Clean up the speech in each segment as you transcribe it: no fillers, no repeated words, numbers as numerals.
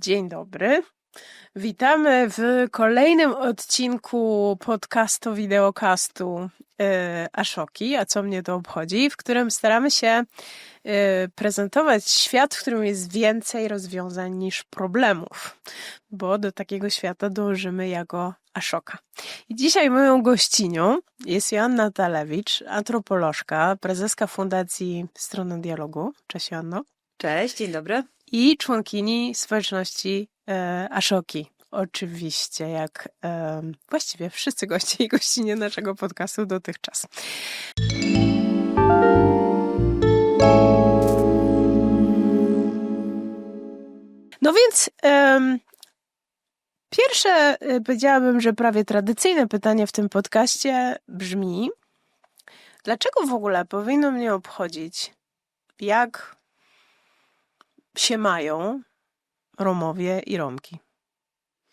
Dzień dobry. Witamy w kolejnym odcinku podcastu, wideokastu Ashoki, a co mnie to obchodzi, w którym staramy się prezentować świat, w którym jest więcej rozwiązań niż problemów, bo do takiego świata dążymy jako Ashoka. I dzisiaj moją gościnią jest Joanna Talewicz, antropolożka, prezeska Fundacji Strona Dialogu. Cześć, Joanno. Cześć, dzień dobry. I członkini społeczności Ashoki. Oczywiście, jak właściwie wszyscy goście i gościnie naszego podcastu dotychczas. No więc pierwsze, powiedziałabym, że prawie tradycyjne pytanie w tym podcaście brzmi: dlaczego w ogóle powinno mnie obchodzić, jak się mają Romowie i Romki?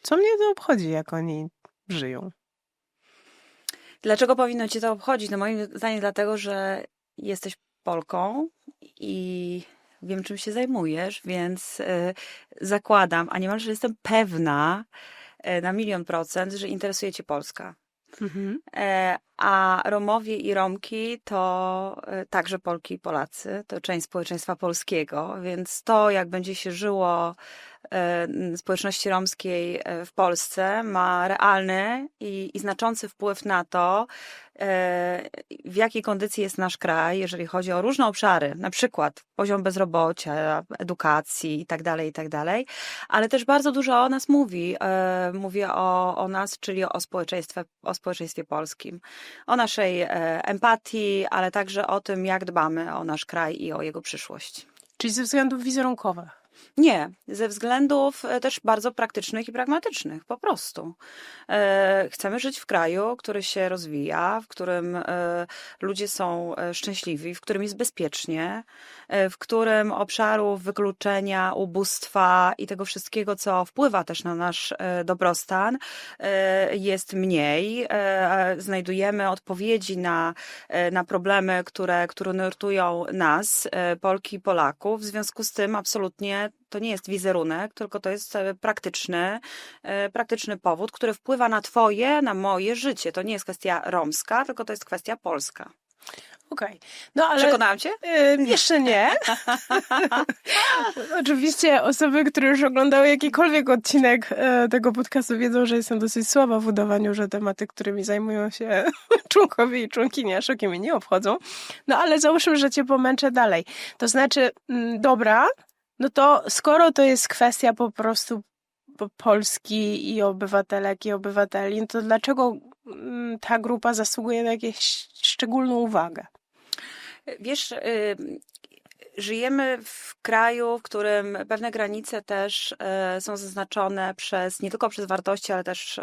Co mnie to obchodzi, jak oni żyją? Dlaczego powinno cię to obchodzić? No moim zdaniem dlatego, że jesteś Polką i wiem, czym się zajmujesz, więc zakładam, a niemalże jestem pewna na 1,000,000%, że interesuje cię Polska. Mhm. A Romowie i Romki to także Polki i Polacy, to część społeczeństwa polskiego, więc to, jak będzie się żyło społeczności romskiej w Polsce, ma realny i znaczący wpływ na to, w jakiej kondycji jest nasz kraj, jeżeli chodzi o różne obszary, na przykład poziom bezrobocia, edukacji itd., ale też bardzo dużo o nas mówi. Mówię o nas, czyli o społeczeństwie polskim, o naszej empatii, ale także o tym, jak dbamy o nasz kraj i o jego przyszłość. Czyli ze względów wizerunkowych? Nie, ze względów też bardzo praktycznych i pragmatycznych, po prostu. Chcemy żyć w kraju, który się rozwija, w którym ludzie są szczęśliwi, w którym jest bezpiecznie, w którym obszarów wykluczenia, ubóstwa i tego wszystkiego, co wpływa też na nasz dobrostan, jest mniej. Znajdujemy odpowiedzi na problemy, które nurtują nas, Polki i Polaków. W związku z tym absolutnie to nie jest wizerunek, tylko to jest praktyczny powód, który wpływa na twoje, na moje życie. To nie jest kwestia romska, tylko to jest kwestia polska. Okej. No ale przekonałam cię? Jeszcze nie. Oczywiście osoby, które już oglądały jakikolwiek odcinek tego podcastu, wiedzą, że jestem dosyć słaba w udawaniu, że tematy, którymi zajmują się członkowie i członkini Ashoki, mnie nie obchodzą. No ale załóżmy, że cię pomęczę dalej. To znaczy, dobra, no to skoro to jest kwestia po prostu Polski i obywatelek i obywateli, no to dlaczego ta grupa zasługuje na jakąś szczególną uwagę? Wiesz, żyjemy w kraju, w którym pewne granice też są zaznaczone nie tylko przez wartości, ale też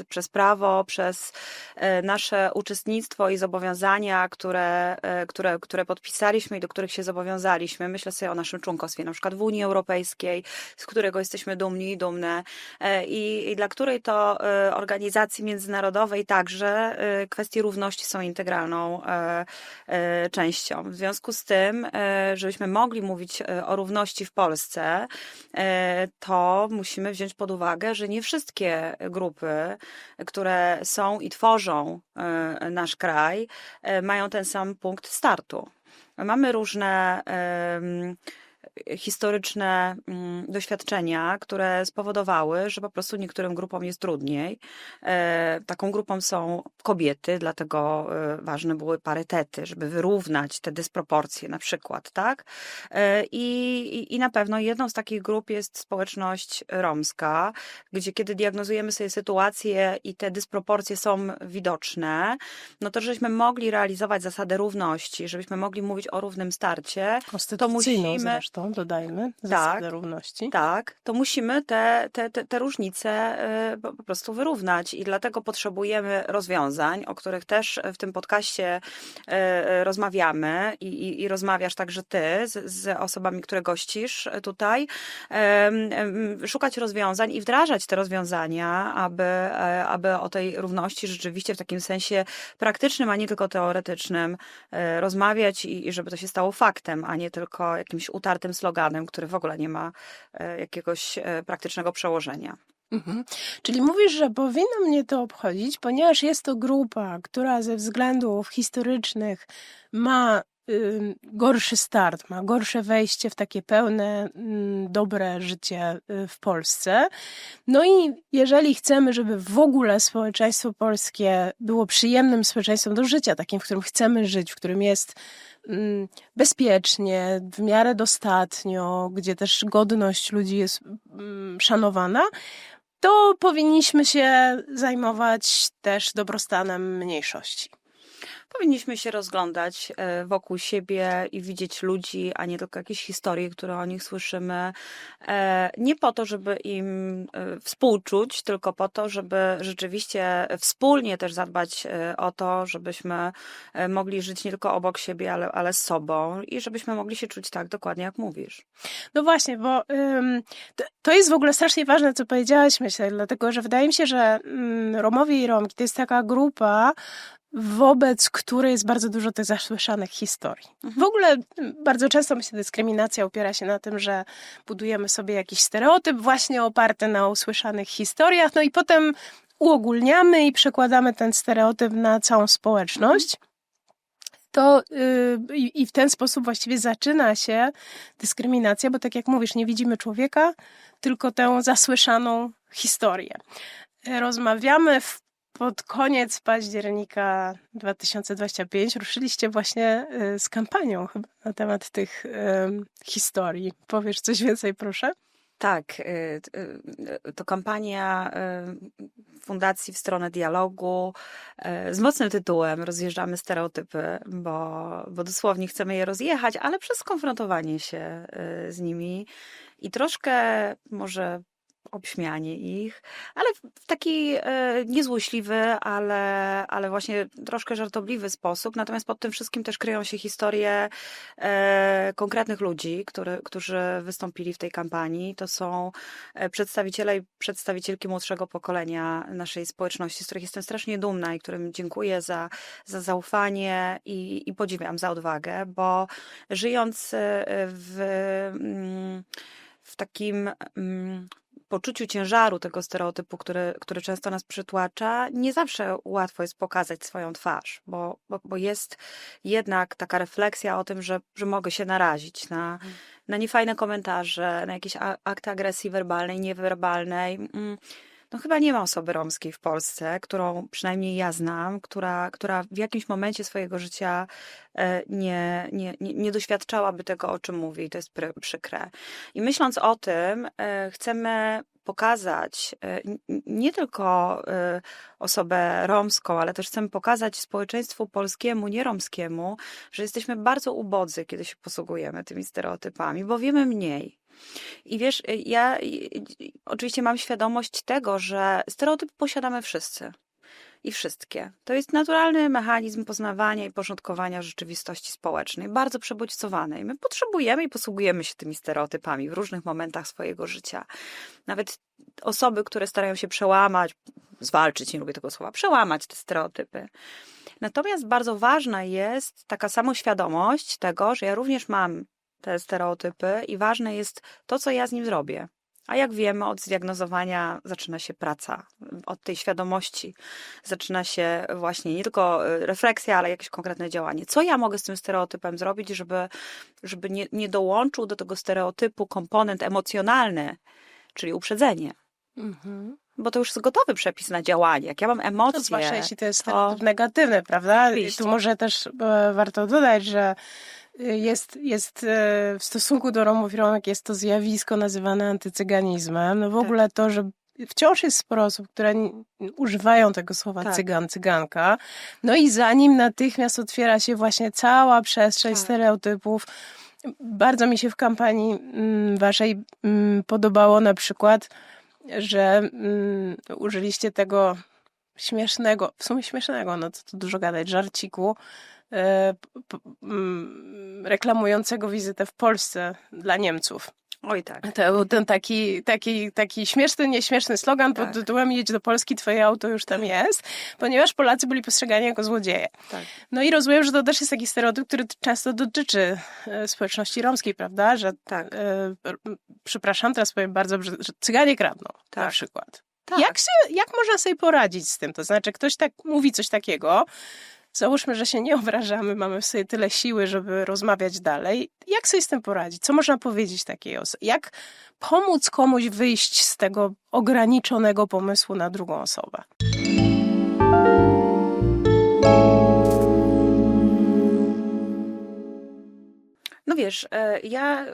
przez prawo, przez nasze uczestnictwo i zobowiązania, które podpisaliśmy i do których się zobowiązaliśmy. Myślę sobie o naszym członkostwie na przykład w Unii Europejskiej, z którego jesteśmy dumni i dumne i dla której to organizacji międzynarodowej także kwestie równości są integralną częścią. W związku z tym, żebyśmy mogli mówić o równości w Polsce, to musimy wziąć pod uwagę, że nie wszystkie grupy, które są i tworzą nasz kraj, mają ten sam punkt startu. Mamy różne historyczne doświadczenia, które spowodowały, że po prostu niektórym grupom jest trudniej. Taką grupą są kobiety, dlatego ważne były parytety, żeby wyrównać te dysproporcje na przykład, tak? I na pewno jedną z takich grup jest społeczność romska, gdzie kiedy diagnozujemy sobie sytuację i te dysproporcje są widoczne, no to żebyśmy mogli realizować zasadę równości, żebyśmy mogli mówić o równym starcie, to musimy zresztą, dodajmy, zasadę równości. Tak, to musimy te różnice po prostu wyrównać i dlatego potrzebujemy rozwiązań, o których też w tym podcaście rozmawiamy i rozmawiasz także ty z osobami, które gościsz tutaj. Szukać rozwiązań i wdrażać te rozwiązania, aby o tej równości rzeczywiście w takim sensie praktycznym, a nie tylko teoretycznym rozmawiać i żeby to się stało faktem, a nie tylko jakimś utartym tym sloganem, który w ogóle nie ma jakiegoś praktycznego przełożenia. Mhm. Czyli mówisz, że powinno mnie to obchodzić, ponieważ jest to grupa, która ze względów historycznych ma gorszy start, ma gorsze wejście w takie pełne, dobre życie w Polsce. No i jeżeli chcemy, żeby w ogóle społeczeństwo polskie było przyjemnym społeczeństwem do życia, takim, w którym chcemy żyć, w którym jest bezpiecznie, w miarę dostatnio, gdzie też godność ludzi jest szanowana, to powinniśmy się zajmować też dobrostanem mniejszości. Powinniśmy się rozglądać wokół siebie i widzieć ludzi, a nie tylko jakieś historie, które o nich słyszymy. Nie po to, żeby im współczuć, tylko po to, żeby rzeczywiście wspólnie też zadbać o to, żebyśmy mogli żyć nie tylko obok siebie, ale z sobą i żebyśmy mogli się czuć tak dokładnie, jak mówisz. No właśnie, bo to jest w ogóle strasznie ważne, co powiedziałaś, myślę, dlatego że wydaje mi się, że Romowie i Romki to jest taka grupa, wobec której jest bardzo dużo tych zasłyszanych historii. W ogóle bardzo często myślę, dyskryminacja opiera się na tym, że budujemy sobie jakiś stereotyp właśnie oparty na usłyszanych historiach, no i potem uogólniamy i przekładamy ten stereotyp na całą społeczność. To i w ten sposób właściwie zaczyna się dyskryminacja, bo tak jak mówisz, nie widzimy człowieka, tylko tę zasłyszaną historię. Rozmawiamy pod koniec października 2025. Ruszyliście właśnie z kampanią chyba na temat tych historii. Powiesz coś więcej, proszę? Tak, to kampania Fundacji w stronę dialogu z mocnym tytułem Rozjeżdżamy stereotypy, bo dosłownie chcemy je rozjechać, ale przez skonfrontowanie się z nimi i troszkę może obśmianie ich, ale w taki niezłośliwy, ale właśnie troszkę żartobliwy sposób. Natomiast pod tym wszystkim też kryją się historie konkretnych ludzi, którzy wystąpili w tej kampanii. To są przedstawiciele i przedstawicielki młodszego pokolenia naszej społeczności, z których jestem strasznie dumna i którym dziękuję za zaufanie i podziwiam za odwagę, bo żyjąc w takim poczuciu ciężaru tego stereotypu, który często nas przytłacza, nie zawsze łatwo jest pokazać swoją twarz, bo jest jednak taka refleksja o tym, że mogę się narazić na niefajne komentarze, na jakieś akty agresji werbalnej, niewerbalnej. No chyba nie ma osoby romskiej w Polsce, którą przynajmniej ja znam, która w jakimś momencie swojego życia nie doświadczałaby tego, o czym mówi, i to jest przykre. I myśląc o tym, chcemy pokazać nie tylko osobę romską, ale też chcemy pokazać społeczeństwu polskiemu, nieromskiemu, że jesteśmy bardzo ubodzy, kiedy się posługujemy tymi stereotypami, bo wiemy mniej. I wiesz, ja oczywiście mam świadomość tego, że stereotypy posiadamy wszyscy i wszystkie. To jest naturalny mechanizm poznawania i porządkowania rzeczywistości społecznej, bardzo przebodźcowanej. My potrzebujemy i posługujemy się tymi stereotypami w różnych momentach swojego życia. Nawet osoby, które starają się przełamać, zwalczyć, nie lubię tego słowa, przełamać te stereotypy. Natomiast bardzo ważna jest taka samoświadomość tego, że ja również mam te stereotypy i ważne jest to, co ja z nim zrobię. A jak wiemy, od zdiagnozowania zaczyna się praca. Od tej świadomości zaczyna się właśnie nie tylko refleksja, ale jakieś konkretne działanie. Co ja mogę z tym stereotypem zrobić, żeby nie dołączył do tego stereotypu komponent emocjonalny, czyli uprzedzenie. Bo to już jest gotowy przepis na działanie. Jak ja mam emocje... Zwłaszcza jeśli to jest negatywny, prawda? Oczywiście. Tu może też warto dodać, że jest w stosunku do Romów i Romek jest to zjawisko nazywane antycyganizmem. No w ogóle to, że wciąż jest sporo osób, które używają tego słowa cygan, cyganka. No i zanim natychmiast otwiera się właśnie cała przestrzeń stereotypów. Bardzo mi się w kampanii waszej podobało na przykład, że użyliście tego śmiesznego, w sumie śmiesznego, no to dużo gadać, żarciku, reklamującego wizytę w Polsce dla Niemców. Oj tak. To był ten taki śmieszny, nieśmieszny slogan pod Tak. tytułem "Jedź do Polski, twoje auto już tam jest", ponieważ Polacy byli postrzegani jako złodzieje. Tak. No i rozumiem, że to też jest taki stereotyp, który często dotyczy społeczności romskiej, prawda? Że, Tak. przepraszam, teraz powiem bardzo, że cyganie kradną na Tak. przykład. Tak. Jak można sobie poradzić z tym? To znaczy, ktoś tak mówi coś takiego, załóżmy, że się nie obrażamy, mamy w sobie tyle siły, żeby rozmawiać dalej. Jak sobie z tym poradzić? Co można powiedzieć takiej osobie? Jak pomóc komuś wyjść z tego ograniczonego pomysłu na drugą osobę? No wiesz, ja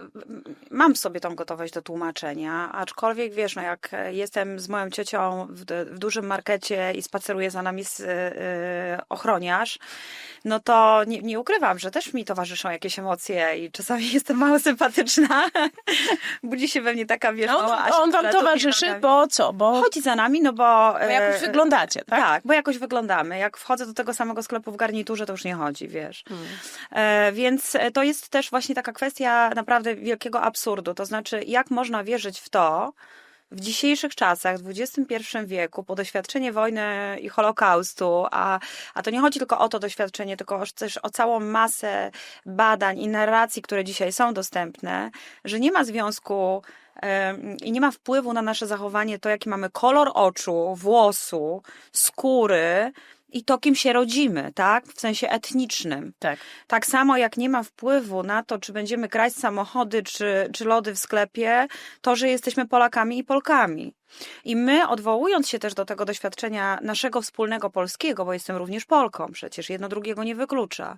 mam w sobie tą gotowość do tłumaczenia, aczkolwiek wiesz, no jak jestem z moją ciocią w dużym markecie i spaceruje za nami ochroniarz, no to nie ukrywam, że też mi towarzyszą jakieś emocje i czasami jestem mało sympatyczna. Budzi się we mnie taka, wiesz, mała Asia, On wam która tupie towarzyszy, nogami. bo co? Bo Chodzi za nami, no bo... jakoś wyglądacie, tak? Tak, bo jakoś wyglądamy. Jak wchodzę do tego samego sklepu w garniturze, to już nie chodzi, wiesz. Więc to jest też właśnie taka kwestia naprawdę wielkiego absurdu. To znaczy, jak można wierzyć w to, w dzisiejszych czasach, w XXI wieku, po doświadczenie wojny i Holokaustu, a to nie chodzi tylko o to doświadczenie, tylko też o całą masę badań i narracji, które dzisiaj są dostępne, że nie ma związku i nie ma wpływu na nasze zachowanie to, jaki mamy kolor oczu, włosu, skóry i to, kim się rodzimy, tak? W sensie etnicznym. Tak. Tak samo jak nie ma wpływu na to, czy będziemy kraść samochody, czy lody w sklepie, to, że jesteśmy Polakami i Polkami. I my, odwołując się też do tego doświadczenia naszego wspólnego polskiego, bo jestem również Polką, przecież jedno drugiego nie wyklucza,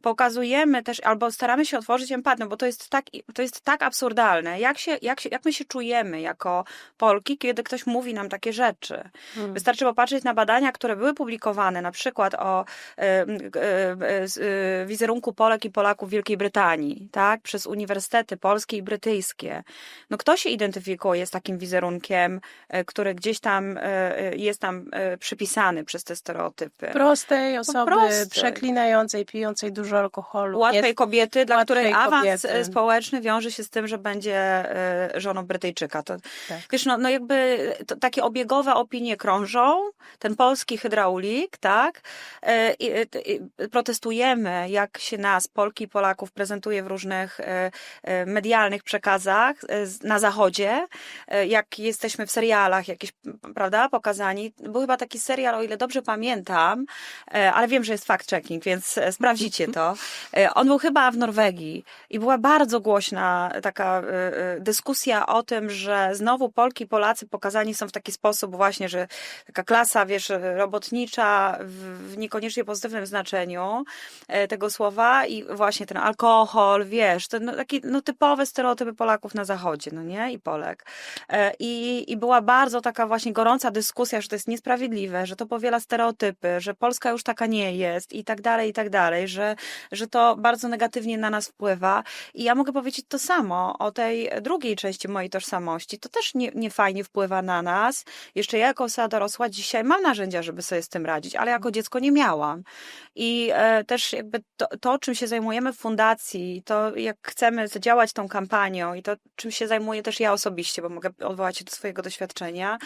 pokazujemy też, albo staramy się otworzyć empatię, bo to jest tak absurdalne. Jak my się czujemy jako Polki, kiedy ktoś mówi nam takie rzeczy? Wystarczy popatrzeć na badania, które były publikowane, na przykład o wizerunku Polek i Polaków w Wielkiej Brytanii, tak? Przez uniwersytety polskie i brytyjskie. No kto się identyfikuje z takim wizerunkiem, który gdzieś tam jest tam przypisany przez te stereotypy? Prostej osoby, prostej. przeklinającej, pijącej dużo alkoholu. Łatwej kobiety, dla łatwej której awans kobiety. społeczny wiąże się z tym, że będzie żoną Brytyjczyka. To, Tak. wiesz, no jakby takie obiegowe opinie krążą, ten polski hydraulik, tak? Protestujemy, jak się nas, Polki i Polaków, prezentuje w różnych medialnych przekazach na Zachodzie, jak jesteśmy w serialach jakieś, prawda, pokazani. Był chyba taki serial, o ile dobrze pamiętam, ale wiem, że jest fact-checking, więc sprawdzicie to. On był chyba w Norwegii i była bardzo głośna taka dyskusja o tym, że znowu Polki i Polacy pokazani są w taki sposób właśnie, że taka klasa, wiesz, robotnicza w niekoniecznie pozytywnym znaczeniu tego słowa i właśnie ten alkohol, wiesz, to takie typowe stereotypy Polaków na Zachodzie, no nie? I Polek. I była bardzo taka właśnie gorąca dyskusja, że to jest niesprawiedliwe, że to powiela stereotypy, że Polska już taka nie jest i tak dalej, że to bardzo negatywnie na nas wpływa. I ja mogę powiedzieć to samo o tej drugiej części mojej tożsamości. To też nie fajnie wpływa na nas. Jeszcze ja jako osoba dorosła dzisiaj mam narzędzia, żeby sobie z tym radzić, ale jako dziecko nie miałam. I też jakby to, czym się zajmujemy w fundacji, to jak chcemy działać tą kampanią i to, czym się zajmuję też ja osobiście, bo mogę odwołać się do swojego doświadczenia,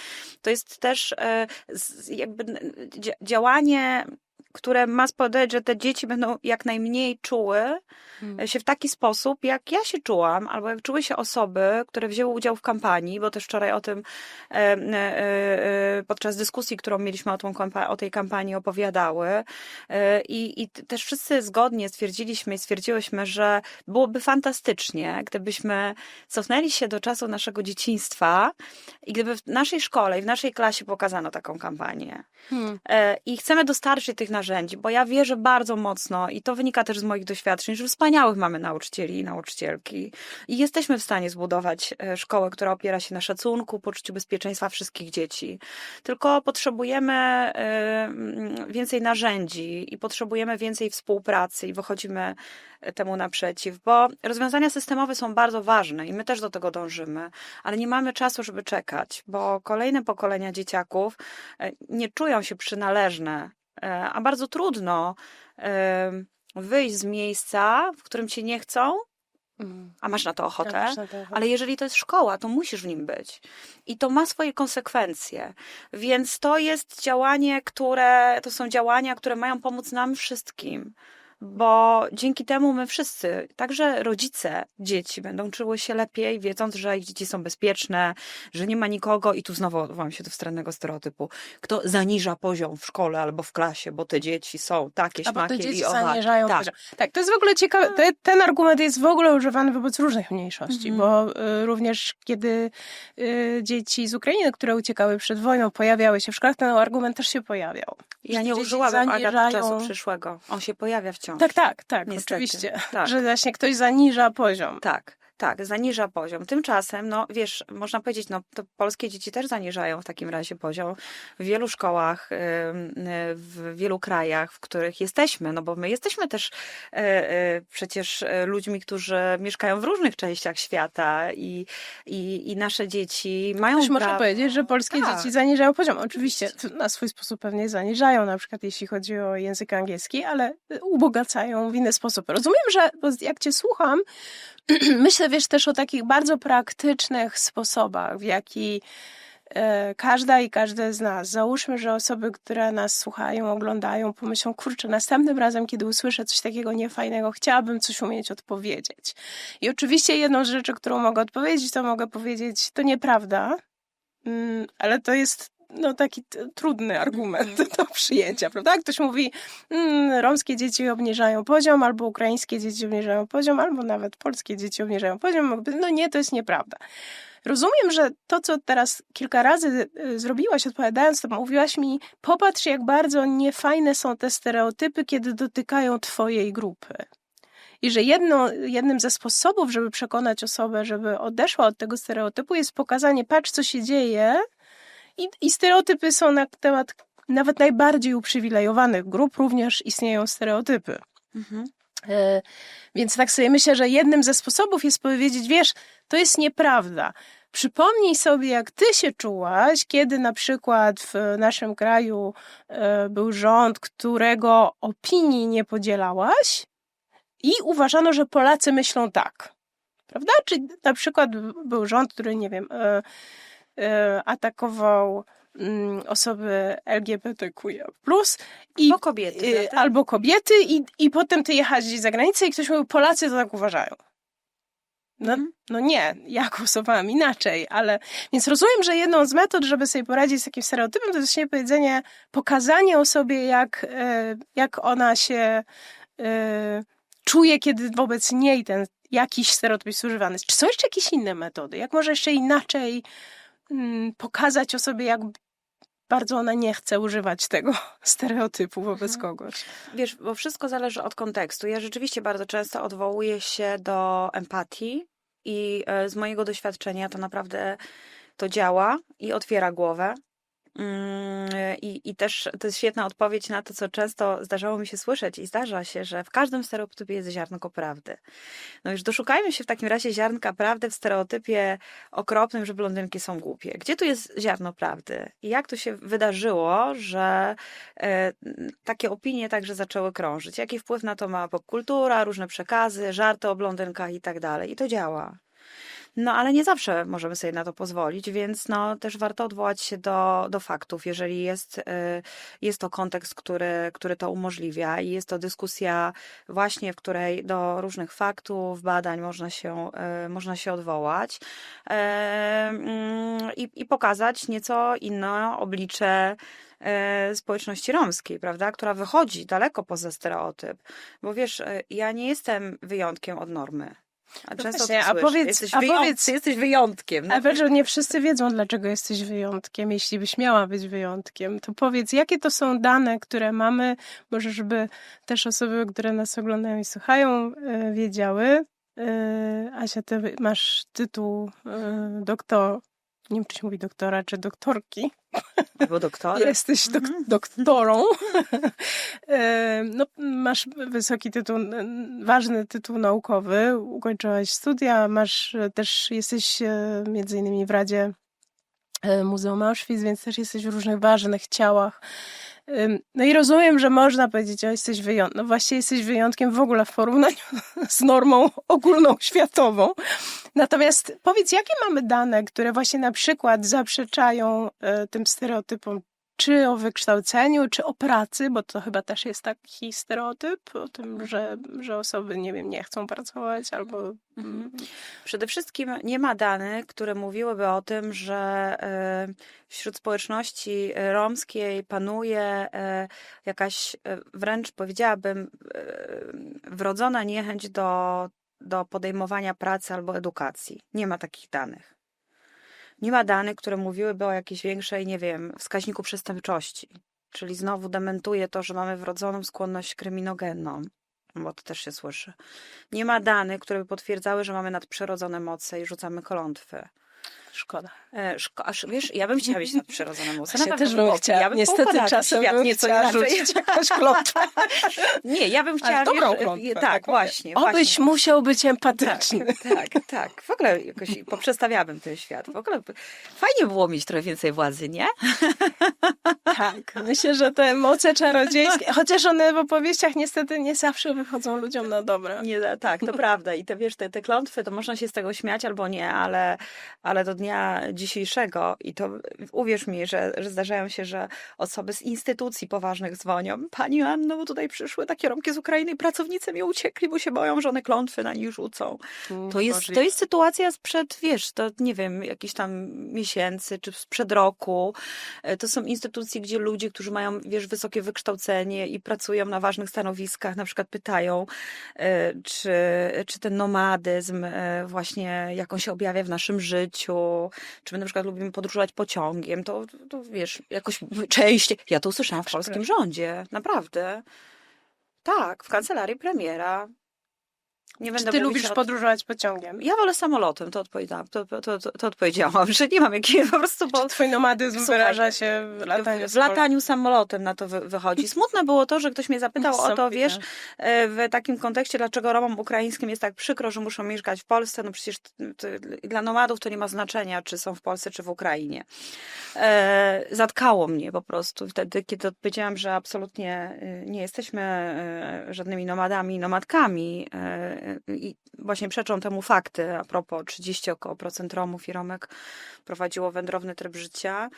to jest też jakby działanie, które ma spowodować, że te dzieci będą jak najmniej czuły się w taki sposób, jak ja się czułam, albo jak czuły się osoby, które wzięły udział w kampanii, bo też wczoraj o tym podczas dyskusji, którą mieliśmy o tej kampanii opowiadały i też wszyscy zgodnie stwierdziłyśmy, że byłoby fantastycznie, gdybyśmy cofnęli się do czasu naszego dzieciństwa i gdyby w naszej szkole i w naszej klasie pokazano taką kampanię. I chcemy dostarczyć tych narzędzi, bo ja wierzę bardzo mocno i to wynika też z moich doświadczeń, że wspaniałych mamy nauczycieli i nauczycielki i jesteśmy w stanie zbudować szkołę, która opiera się na szacunku, poczuciu bezpieczeństwa wszystkich dzieci. Tylko potrzebujemy więcej narzędzi i potrzebujemy więcej współpracy i wychodzimy temu naprzeciw, bo rozwiązania systemowe są bardzo ważne i my też do tego dążymy, ale nie mamy czasu, żeby czekać, bo kolejne pokolenia dzieciaków nie czują się przynależne, a bardzo trudno wyjść z miejsca, w którym cię nie chcą a masz na to ochotę, masz na to ochotę. ale jeżeli to jest szkoła, to musisz w nim być. I to ma swoje konsekwencje. Więc to jest to są działania, które mają pomóc nam wszystkim. Bo dzięki temu my wszyscy, także rodzice dzieci, będą czuły się lepiej, wiedząc, że ich dzieci są bezpieczne, że nie ma nikogo, i tu znowu odwołam się do wstrętnego stereotypu, kto zaniża poziom w szkole albo w klasie, bo te dzieci są takie, A bo te śmakie dzieci i owate. zaniżają Tak. poziom. Tak, to jest w ogóle ciekawe. Ten argument jest w ogóle używany wobec różnych mniejszości, bo również kiedy dzieci z Ukrainy, które uciekały przed wojną, pojawiały się w szkołach, ten argument też się pojawiał. Ja nie Dzieci użyłabym Agat zaniżają- czasu przyszłego. On się pojawia wciąż. Tak, Niestety. oczywiście. Tak. Że właśnie ktoś zaniża poziom. Tak, zaniża poziom. Tymczasem, no wiesz, można powiedzieć, no to polskie dzieci też zaniżają w takim razie poziom. W wielu szkołach, w wielu krajach, w których jesteśmy, no bo my jesteśmy też przecież ludźmi, którzy mieszkają w różnych częściach świata i nasze dzieci mają Ktoś może powiedzieć, że polskie Tak. dzieci zaniżają poziom. Oczywiście na swój sposób pewnie zaniżają, na przykład jeśli chodzi o język angielski, ale ubogacają w inny sposób. Rozumiem, że bo jak cię słucham, myślę, wiesz, też o takich bardzo praktycznych sposobach, w jaki każda i każdy z nas, załóżmy, że osoby, które nas słuchają, oglądają, pomyślą, kurczę, następnym razem, kiedy usłyszę coś takiego niefajnego, chciałabym coś umieć odpowiedzieć. I oczywiście jedną z rzeczy, którą mogę odpowiedzieć, to mogę powiedzieć, to nieprawda, ale to jest taki trudny argument do przyjęcia, prawda? Ktoś mówi, romskie dzieci obniżają poziom, albo ukraińskie dzieci obniżają poziom, albo nawet polskie dzieci obniżają poziom. No nie, to jest nieprawda. Rozumiem, że to, co teraz kilka razy zrobiłaś, odpowiadając, to mówiłaś mi, popatrz, jak bardzo niefajne są te stereotypy, kiedy dotykają twojej grupy. I że jednym ze sposobów, żeby przekonać osobę, żeby odeszła od tego stereotypu, jest pokazanie, patrz, co się dzieje. I stereotypy są na temat nawet najbardziej uprzywilejowanych grup, również istnieją stereotypy. Więc tak sobie myślę, że jednym ze sposobów jest powiedzieć, wiesz, to jest nieprawda. Przypomnij sobie, jak ty się czułaś, kiedy na przykład w naszym kraju był rząd, którego opinii nie podzielałaś i uważano, że Polacy myślą tak. Prawda? Czy na przykład był rząd, który, nie wiem, atakował osoby LGBTQIA+, albo kobiety i potem ty jechałeś gdzieś za granicę i ktoś mówił, Polacy to tak uważają. No nie, ja głosowałam inaczej, ale... Więc rozumiem, że jedną z metod, żeby sobie poradzić z takim stereotypem, to jest właśnie powiedzenie, pokazanie osobie, jak ona się czuje, kiedy wobec niej ten jakiś stereotyp jest używany. Czy są jeszcze jakieś inne metody? Jak może jeszcze inaczej pokazać osobie, jak bardzo ona nie chce używać tego stereotypu wobec kogoś. Wiesz, bo wszystko zależy od kontekstu. Ja rzeczywiście bardzo często odwołuję się do empatii i z mojego doświadczenia to naprawdę to działa i otwiera głowę. I też to jest świetna odpowiedź na to, co często zdarzało mi się słyszeć i zdarza się, że w każdym stereotypie jest ziarnko prawdy. No już doszukajmy się w takim razie ziarnka prawdy w stereotypie okropnym, że blondynki są głupie. Gdzie tu jest ziarno prawdy? I jak to się wydarzyło, że takie opinie także zaczęły krążyć? Jaki wpływ na to ma popkultura, różne przekazy, żarty o blondynkach i tak dalej? I to działa. No, ale nie zawsze możemy sobie na to pozwolić, więc no, też warto odwołać się do faktów, jeżeli jest to kontekst, który to umożliwia i jest to dyskusja właśnie, w której do różnych faktów, badań można się odwołać i pokazać nieco inne oblicze społeczności romskiej, prawda, która wychodzi daleko poza stereotyp. Bo wiesz, ja nie jestem wyjątkiem od normy. A często właśnie, jesteś wyjątkiem. A wiesz, że nie wszyscy wiedzą, dlaczego jesteś wyjątkiem. Jeśli byś miała być wyjątkiem, to powiedz, jakie to są dane, które mamy, może żeby też osoby, które nas oglądają i słuchają, wiedziały. Asia, ty masz tytuł doktor, nie wiem, czy się mówi doktora, czy doktorki. Albo doktorem. Jesteś doktorą. No, masz wysoki tytuł, ważny tytuł naukowy, ukończyłaś studia, jesteś między innymi w Radzie Muzeum Auschwitz, więc też jesteś w różnych ważnych ciałach No i rozumiem, że można powiedzieć, że jesteś wyjątkiem. No właśnie jesteś wyjątkiem w ogóle w porównaniu z normą ogólną światową. Natomiast powiedz, jakie mamy dane, które właśnie na przykład zaprzeczają tym stereotypom, czy o wykształceniu, czy o pracy, bo to chyba też jest taki stereotyp o tym, że osoby, nie wiem, nie chcą pracować albo... Przede wszystkim nie ma danych, które mówiłyby o tym, że wśród społeczności romskiej panuje jakaś wręcz powiedziałabym wrodzona niechęć do podejmowania pracy albo edukacji. Nie ma takich danych. Nie ma danych, które mówiłyby o jakiejś większej, nie wiem, wskaźniku przestępczości. Czyli znowu dementuje to, że mamy wrodzoną skłonność kryminogenną, bo to też się słyszy. Nie ma danych, które by potwierdzały, że mamy nadprzyrodzone moce i rzucamy klątwy. Szkoda. Wiesz, ja bym chciała mieć nadprzyrodzone moce. Ja też bym chciała. Ja bym Niestety czasem świat bym nieco chciała inaczej. rzucić jakąś klątwę. Nie, ja bym chciała... dobrą wiesz, klątwę. tak, właśnie. Obyś musiał być empatyczny. Tak. W ogóle jakoś poprzestawiałabym ten świat. W ogóle fajnie było mieć trochę więcej władzy, nie? Tak, myślę, że te moce czarodziejskie, chociaż one w opowieściach niestety nie zawsze wychodzą ludziom na dobre. Nie, tak, to prawda. I te klątwy, to można się z tego śmiać albo nie, ale do dnia dzisiejszego, i to uwierz mi, że zdarzają się, że osoby z instytucji poważnych dzwonią. Pani Anno, bo tutaj przyszły takie Romki z Ukrainy i pracownicy mi uciekli, bo się boją, że one klątwy na nich rzucą. To jest sytuacja sprzed, wiesz, to nie wiem, jakichś tam miesięcy, czy sprzed roku. To są instytucje, gdzie ludzie, którzy mają, wiesz, wysokie wykształcenie i pracują na ważnych stanowiskach, na przykład pytają, czy ten nomadyzm właśnie jak on się objawia w naszym życiu, czy my na przykład lubimy podróżować pociągiem, to wiesz, jakoś częściej. Ja to usłyszałam w polskim rządzie, naprawdę. Tak, w kancelarii premiera. Nie Czy będę ty mówić lubisz podróżować pociągiem? Ja wolę samolotem, to odpowiedziałam, że nie mam jakiego po prostu... Bo... Twój nomadyzm wyraża się w lataniu W lataniu samolotem na to wychodzi. Smutne było to, że ktoś mnie zapytał o to, wiesz, w takim kontekście, dlaczego Romom ukraińskim jest tak przykro, że muszą mieszkać w Polsce. No przecież dla nomadów to nie ma znaczenia, czy są w Polsce, czy w Ukrainie. Zatkało mnie po prostu wtedy, kiedy odpowiedziałam, że absolutnie nie jesteśmy żadnymi nomadami, nomadkami. I właśnie przeczą temu fakty. A propos 30 około procent Romów i Romek prowadziło wędrowny tryb życia.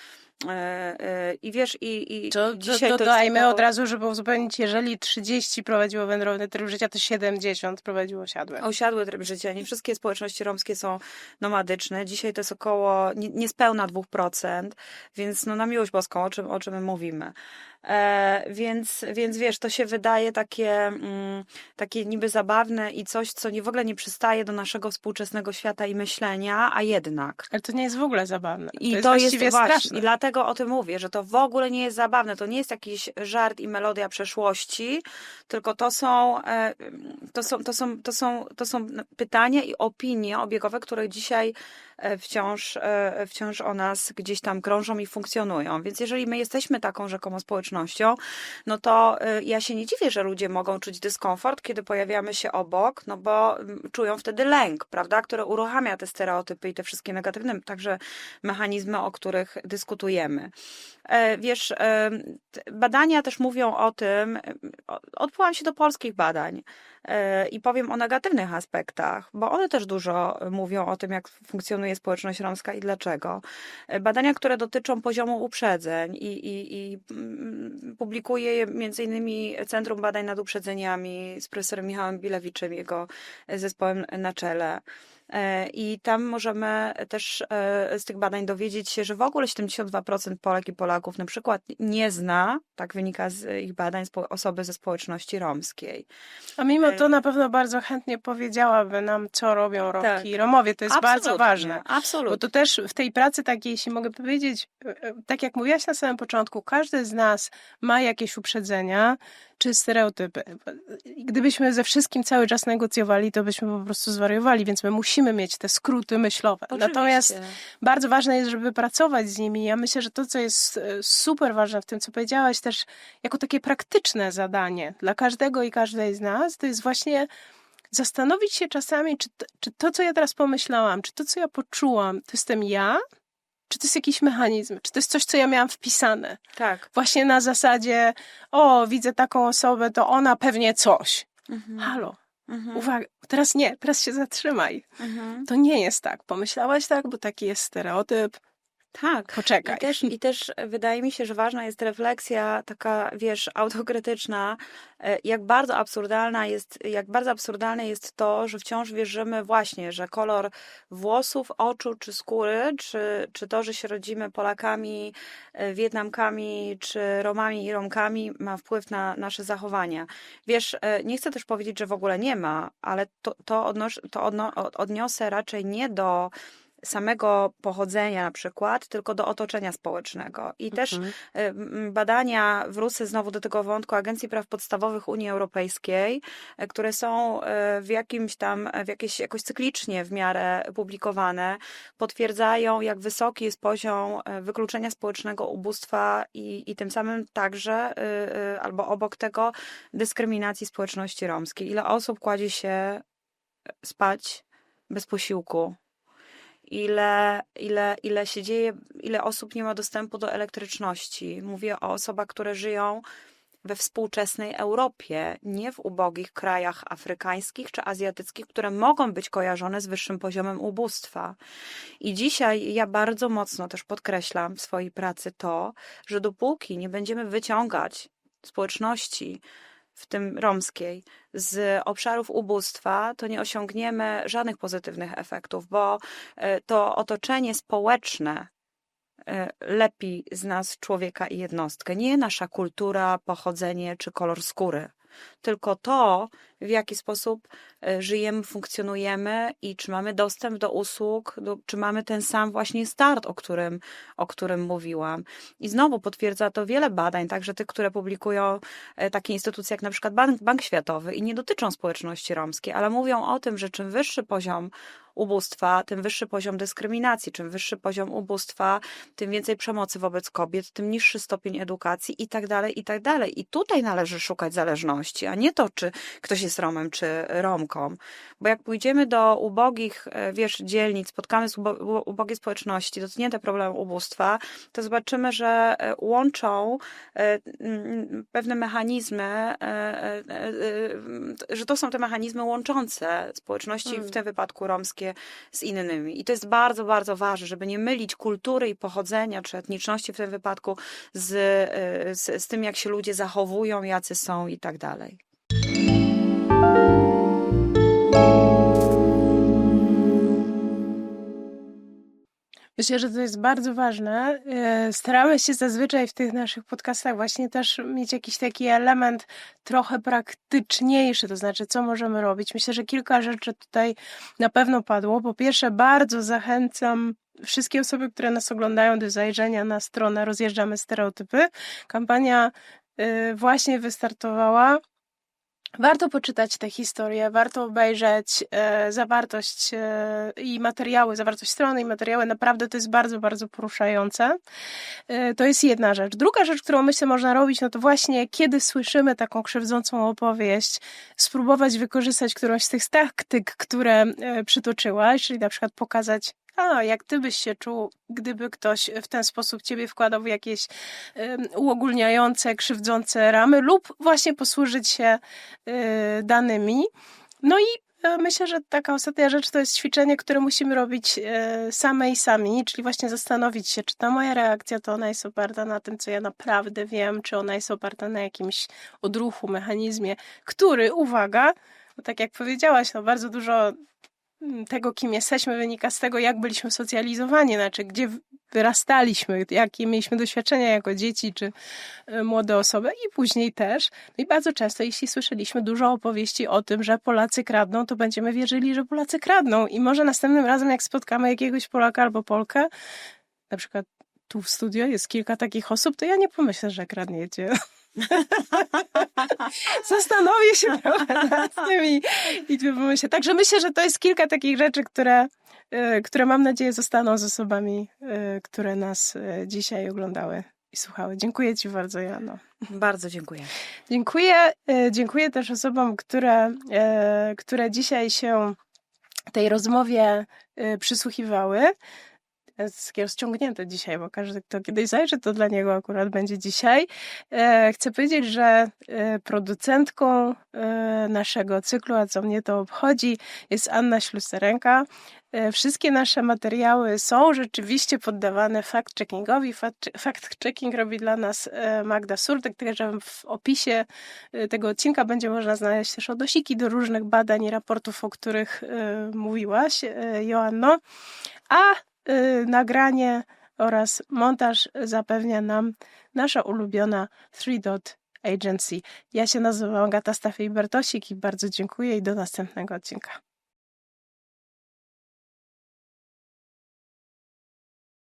I wiesz, dzisiaj dodajmy od razu, żeby uzupełnić, jeżeli 30 prowadziło wędrowny tryb życia, to 70 prowadziło osiadły. Osiadły tryb życia. Nie wszystkie społeczności romskie są nomadyczne. Dzisiaj to jest około niespełna 2%, więc no na miłość boską, o czym my mówimy. Więc wiesz, to się wydaje takie niby zabawne i coś, co w ogóle nie przystaje do naszego współczesnego świata i myślenia, a jednak. Ale to nie jest w ogóle zabawne. I to jest straszne. I dlatego o tym mówię, że to w ogóle nie jest zabawne. To nie jest jakiś żart i melodia przeszłości, tylko to są pytania i opinie obiegowe, które dzisiaj wciąż o nas gdzieś tam krążą i funkcjonują. Więc jeżeli my jesteśmy taką rzekomą społecznością, no to ja się nie dziwię, że ludzie mogą czuć dyskomfort, kiedy pojawiamy się obok, no bo czują wtedy lęk, prawda, który uruchamia te stereotypy i te wszystkie negatywne także mechanizmy, o których dyskutujemy. Wiesz, badania też mówią o tym, odwołam się do polskich badań i powiem o negatywnych aspektach, bo one też dużo mówią o tym, jak funkcjonuje społeczność romska i dlaczego. Badania, które dotyczą poziomu uprzedzeń i publikuje je między innymi Centrum Badań nad Uprzedzeniami z profesorem Michałem Bilewiczem, jego zespołem na czele. I tam możemy też z tych badań dowiedzieć się, że w ogóle 72% Polek i Polaków na przykład nie zna, tak wynika z ich badań, osoby ze społeczności romskiej. A mimo to na pewno bardzo chętnie powiedziałaby nam, co robią Romki i Romowie. To jest bardzo ważne. Absolutnie. Bo to też w tej pracy takiej, jeśli mogę powiedzieć, tak jak mówiłaś na samym początku, każdy z nas ma jakieś uprzedzenia czy stereotypy. Gdybyśmy ze wszystkim cały czas negocjowali, to byśmy po prostu zwariowali, więc my musimy mieć te skróty myślowe. Oczywiście. Natomiast bardzo ważne jest, żeby pracować z nimi. Ja myślę, że to, co jest super ważne w tym, co powiedziałaś też jako takie praktyczne zadanie dla każdego i każdej z nas, to jest właśnie zastanowić się czasami, czy to, co ja teraz pomyślałam, czy to, co ja poczułam, to jestem ja, Czy to jest jakiś mechanizm? Czy to jest coś, co ja miałam wpisane? Tak. Właśnie na zasadzie, o, widzę taką osobę, to ona pewnie coś. Halo, uwaga, teraz nie, teraz się zatrzymaj. To nie jest tak. Pomyślałaś tak, bo taki jest stereotyp. Tak. Poczekaj. I też wydaje mi się, że ważna jest refleksja taka, wiesz, autokrytyczna, jak bardzo absurdalne jest to, że wciąż wierzymy właśnie, że kolor włosów, oczu czy skóry, czy to, że się rodzimy Polakami, Wietnamkami, czy Romami i Romkami ma wpływ na nasze zachowania. Wiesz, nie chcę też powiedzieć, że w ogóle nie ma, ale odniosę raczej nie do samego pochodzenia na przykład, tylko do otoczenia społecznego. I też badania, wrócę znowu do tego wątku Agencji Praw Podstawowych Unii Europejskiej, które są jakoś cyklicznie w miarę publikowane, potwierdzają, jak wysoki jest poziom wykluczenia społecznego, ubóstwa i tym samym także, albo obok tego, dyskryminacji społeczności romskiej. Ile osób kładzie się spać bez posiłku? Ile się dzieje, ile osób nie ma dostępu do elektryczności. Mówię o osobach, które żyją we współczesnej Europie, nie w ubogich krajach afrykańskich czy azjatyckich, które mogą być kojarzone z wyższym poziomem ubóstwa. I dzisiaj ja bardzo mocno też podkreślam w swojej pracy to, że dopóki nie będziemy wyciągać społeczności, w tym romskiej, z obszarów ubóstwa, to nie osiągniemy żadnych pozytywnych efektów, bo to otoczenie społeczne lepi z nas człowieka i jednostkę. Nie nasza kultura, pochodzenie czy kolor skóry, tylko to, w jaki sposób żyjemy, funkcjonujemy i czy mamy dostęp do usług, czy mamy ten sam właśnie start, o którym mówiłam. I znowu potwierdza to wiele badań, także tych, które publikują takie instytucje jak na przykład Bank Światowy i nie dotyczą społeczności romskiej, ale mówią o tym, że czym wyższy poziom ubóstwa, tym wyższy poziom dyskryminacji, czym wyższy poziom ubóstwa, tym więcej przemocy wobec kobiet, tym niższy stopień edukacji i tak dalej, i tak dalej. I tutaj należy szukać zależności, a nie to, czy ktoś jest Romem, czy Romką. Bo jak pójdziemy do ubogich, wiesz, dzielnic, spotkamy ubogie społeczności dotknięte problemem ubóstwa, to zobaczymy, że łączą pewne mechanizmy, że to są te mechanizmy łączące społeczności, w tym wypadku romskie, z innymi. I to jest bardzo, bardzo ważne, żeby nie mylić kultury i pochodzenia, czy etniczności w tym wypadku z tym, jak się ludzie zachowują, jacy są i tak dalej. Myślę, że to jest bardzo ważne. Staramy się zazwyczaj w tych naszych podcastach właśnie też mieć jakiś taki element trochę praktyczniejszy, to znaczy co możemy robić. Myślę, że kilka rzeczy tutaj na pewno padło. Po pierwsze, bardzo zachęcam wszystkie osoby, które nas oglądają, do zajrzenia na stronę Rozjeżdżamy Stereotypy. Kampania właśnie wystartowała. Warto poczytać te historie, warto obejrzeć zawartość i materiały, zawartość strony i materiały. Naprawdę to jest bardzo, bardzo poruszające. To jest jedna rzecz. Druga rzecz, którą myślę można robić, no to właśnie kiedy słyszymy taką krzywdzącą opowieść, spróbować wykorzystać którąś z tych taktyk, które przytoczyłaś, czyli na przykład pokazać, jak ty byś się czuł, gdyby ktoś w ten sposób ciebie wkładał w jakieś uogólniające, krzywdzące ramy, lub właśnie posłużyć się danymi. No i myślę, że taka ostatnia rzecz to jest ćwiczenie, które musimy robić same i sami, czyli właśnie zastanowić się, czy ta moja reakcja to ona jest oparta na tym, co ja naprawdę wiem, czy ona jest oparta na jakimś odruchu, mechanizmie, który, uwaga, no tak jak powiedziałaś, no bardzo dużo tego, kim jesteśmy, wynika z tego, jak byliśmy socjalizowani, znaczy gdzie wyrastaliśmy, jakie mieliśmy doświadczenia jako dzieci czy młode osoby i później też. No i bardzo często, jeśli słyszeliśmy dużo opowieści o tym, że Polacy kradną, to będziemy wierzyli, że Polacy kradną i może następnym razem, jak spotkamy jakiegoś Polaka albo Polkę, na przykład tu w studio jest kilka takich osób, to ja nie pomyślę, że kradniecie. Zastanowię się trochę nad tym i pomyślę. Także myślę, że to jest kilka takich rzeczy, które mam nadzieję zostaną z osobami, które nas dzisiaj oglądały i słuchały. Dziękuję ci bardzo, Joanno. Bardzo dziękuję. Dziękuję też osobom, które dzisiaj się tej rozmowie przysłuchiwały. Jest takie rozciągnięte dzisiaj, bo każdy, kto kiedyś zajrzy, to dla niego akurat będzie dzisiaj. Chcę powiedzieć, że producentką naszego cyklu, a co mnie to obchodzi, jest Anna Śluserenka. Wszystkie nasze materiały są rzeczywiście poddawane fact-checkingowi. Fact-checking robi dla nas Magda Surdek, także w opisie tego odcinka będzie można znaleźć też odnosiki do różnych badań i raportów, o których mówiłaś, Joanno. A nagranie oraz montaż zapewnia nam nasza ulubiona Three Dot Agency. Ja się nazywam Agata Stafiej-Bertosik i bardzo dziękuję i do następnego odcinka.